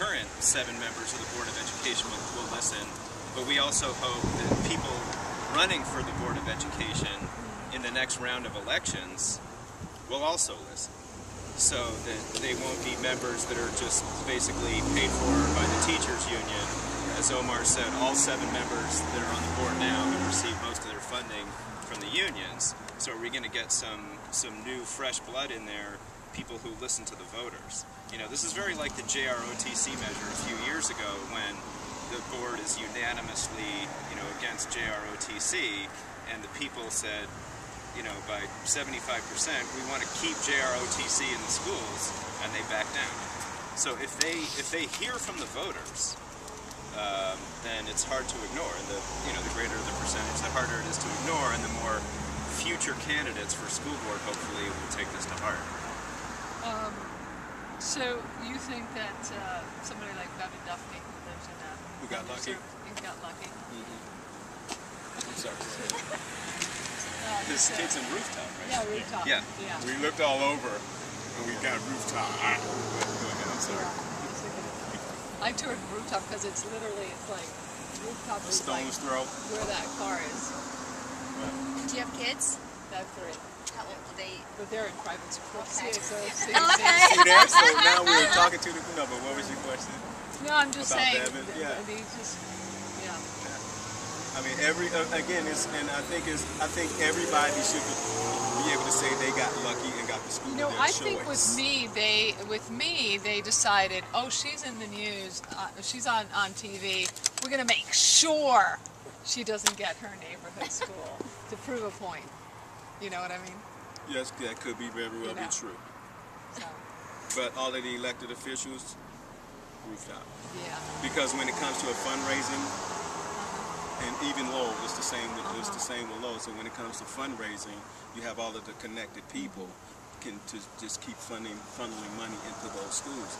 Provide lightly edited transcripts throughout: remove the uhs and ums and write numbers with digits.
current 7 members of the Board of Education will listen, but we also hope that people running for the Board of Education in the next round of elections will also listen, so that they won't be members that are just basically paid for by the teachers union. As Omar said, all 7 members that are on the board now have received most of their funding from the unions. So are we going to get some new fresh blood in there, people who listen to the voters? You know, this is very like the JROTC measure a few years ago when the board is unanimously, against JROTC, and the people said, by 75%, we want to keep JROTC in the schools, and they back down. So if they hear from the voters, then it's hard to ignore. And the greater the percentage, the harder it is to ignore, and the more future candidates for school board hopefully will take this to heart. So you think that somebody like Bevan Duffy, who lives in a... Who got lucky? He got lucky. I'm sorry. This kid's in Rooftop, right? Yeah, Rooftop. Yeah. We looked all over, and we got Rooftop. Go ahead, I'm sorry. I toured Rooftop because it's like Rooftop is like Stone's Throw. where that car is. Do you have kids? That 3. How old are they? But they're in private school. Okay. See, Okay. See there? So now we're talking to the... No, but what was your question? No, I'm just About saying. Bevan? Yeah. Yeah. I mean, again, I think everybody should be able to say they got lucky and got the school of their choice. I think with me, they decided, oh, she's in the news, she's on TV. We're going to make sure she doesn't get her neighborhood school to prove a point. You know what I mean? Yes, that could be very well be true. So, But all of the elected officials, Rooftop. yeah. Because when it comes to a fundraising, and even Lowell, it's the same with Lowell. So when it comes to fundraising, you have all of the connected people to just keep funneling money into those schools.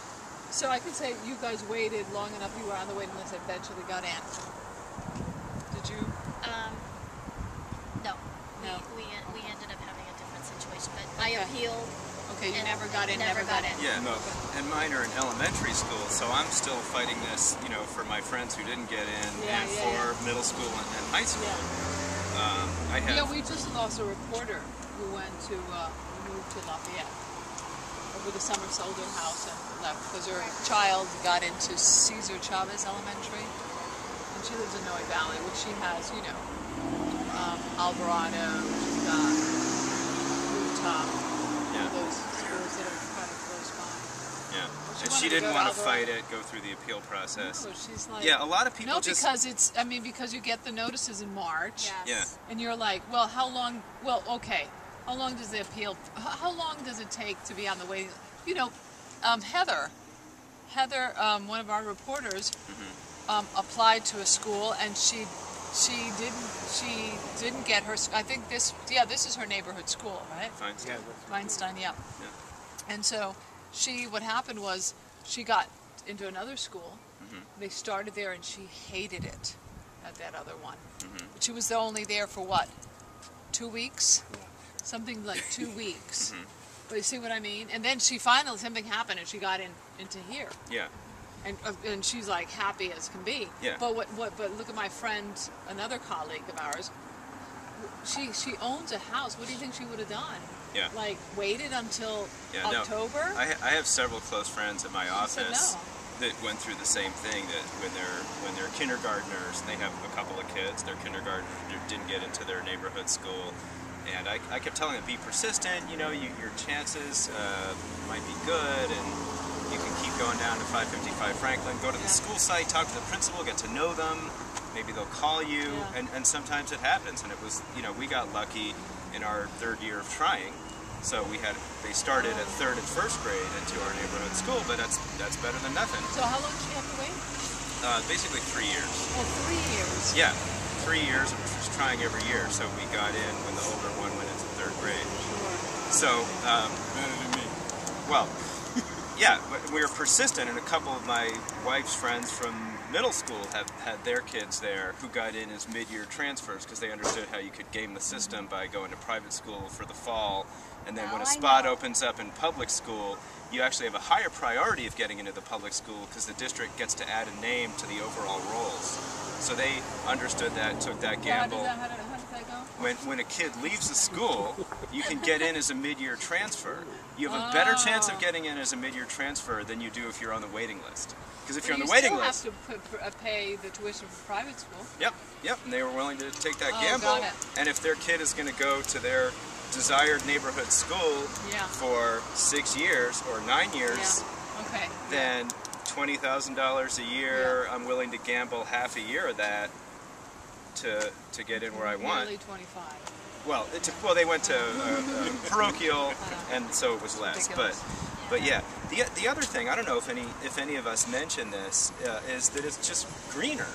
So I can say you guys waited long enough. You were on the waiting list. Eventually got in. Did you? No. No. We ended up having a different situation, but I appealed. Okay, you and never got in. Never got in. Yeah, No. And mine are in elementary school, so I'm still fighting this, for my friends who didn't get in, and for middle school and high school. Yeah. We just lost a reporter who moved to Lafayette over the summer, sold her house and left because her child got into Cesar Chavez Elementary, and she lives in Noe Valley, which she has, Alvarado, she's got Rooftop, those schools that are kind of close by. Yeah. She And wanted she to didn't go want to to fight it, go through the appeal process. No, she's like, Yeah, a lot of people no, just... because because you get the notices in March. Yes. Yeah. And you're like, well, how long? Well, okay. How long does the appeal? How long does it take to be on the waiting? Heather, one of our reporters, applied to a school, and she didn't get her. I think this is her neighborhood school, right? Feinstein. Feinstein, yeah. And so what happened was she got into another school. They started there, and she hated it at that other one. But she was only there for what? 2 weeks? Something like 2 weeks. But you see what I mean? And then something happened, and she got into here. Yeah. And she's like happy as can be. Yeah. But but look at my friend, another colleague of ours. She owns a house. What do you think she would have done? Yeah. Like waited until October? No. I have several close friends at my office that went through the same thing. That when they're kindergartners and they have a couple of kids, their kindergartner didn't get into their neighborhood school. And I kept telling them, be persistent, your chances might be good, and you can keep going down to 555 Franklin, go to the school site, talk to the principal, get to know them, maybe they'll call you, and sometimes it happens. And it was, we got lucky in our 3rd year of trying, so they started at 3rd and 1st grade into our neighborhood school, but that's better than nothing. So how long did she have to wait? Basically 3 years. Oh, 3 years. Yeah. 3 years, and was trying every year, so we got in when the older one went into 3rd grade. So, Better than me. well, yeah, we were persistent, and a couple of my wife's friends from middle school have had their kids there who got in as mid-year transfers because they understood how you could game the system by going to private school for the fall, and then when a spot opens up in public school, you actually have a higher priority of getting into the public school because the district gets to add a name to the overall rolls. So they understood that, took that gamble. How did that go? When a kid leaves the school, you can get in as a mid-year transfer. You have a better chance of getting in as a mid-year transfer than you do if you're on the waiting list. Because if you're on the waiting list, you still have to pay the tuition for private school. Yep, and they were willing to take that Oh, gamble. got it. And if their kid is going to go to their desired neighborhood school Yeah. for 6 years or 9 years, Yeah. Okay. then $20,000 a year, I'm willing to gamble half a year of that to get in where I want. Nearly 25. Well, they went to parochial, and so it was less. Ridiculous. But yeah, the other thing, I don't know if any of us mentioned this, is that it's just greener.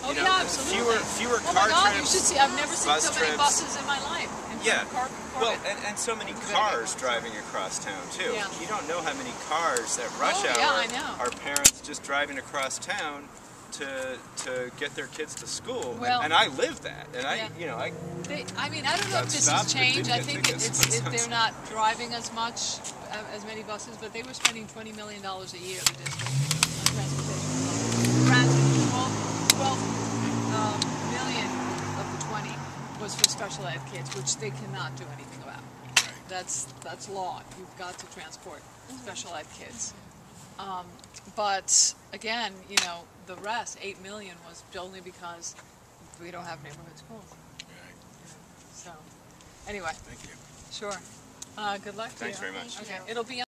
Oh, You know, yeah, absolutely. fewer Oh car my God, trips. you should see. I've never seen bus so many trips. buses in my life. In Yeah, car well, it. and so many It's very cars good. driving across town too. Yeah. You don't know how many cars at rush Oh, hour yeah, I know. are parents just driving across town to get their kids to school. Well- and I live that, and Yeah. I I mean, I don't know Got if this stopped has but changed. didn't I get think tickets. they're not driving as much, as many buses, but they were spending $20 million a year, the district, on transportation. Granted, 12 million of the 20 was for special ed kids, which they cannot do anything about. That's law. You've got to transport special ed kids. But again, you know, the rest, 8 million, was only because we don't have neighborhood schools. So, anyway, Thank you. sure. Good luck to you. Thanks very much. Okay, it'll be